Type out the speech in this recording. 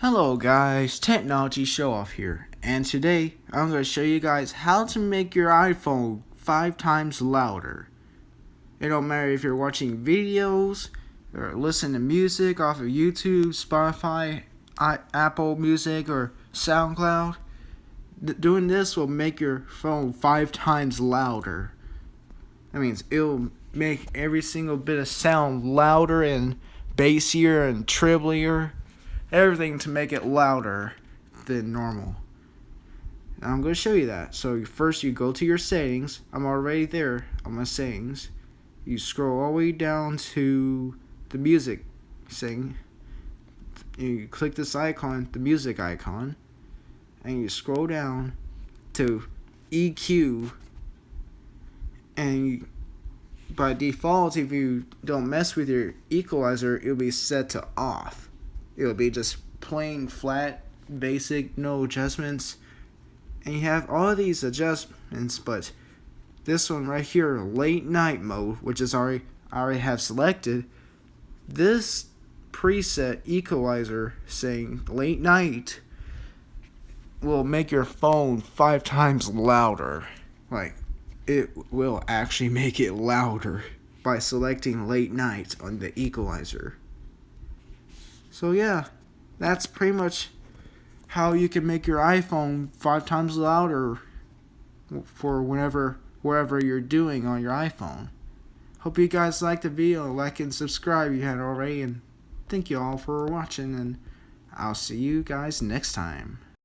Hello guys, Technology Show Off here, and today I'm going to show you guys how to make your iPhone 5 times louder. It don't matter if you're watching videos or listening to music off of YouTube, Spotify, Apple Music, or SoundCloud. Doing this will make your phone 5 times louder. That means it'll make every single bit of sound louder and bassier and treblier. Everything to make it louder than normal. And I'm going to show you that. So first you go to your settings. I'm already there on my settings. You scroll all the way down to the music setting. You click this icon, the music icon, and you scroll down to EQ. And by default, if you don't mess with your equalizer, it'll be set to off. It'll be just plain flat, basic, no adjustments. And you have all of these adjustments, but this one right here, late night mode, which is I already have selected, this preset equalizer saying late night will make your phone 5 times louder. Like, it will actually make it louder by selecting late night on the equalizer. So yeah, that's pretty much how you can make your iPhone 5 times louder for wherever you're doing on your iPhone. Hope you guys liked the video. Like and subscribe if you hadn't already, and thank you all for watching, and I'll see you guys next time.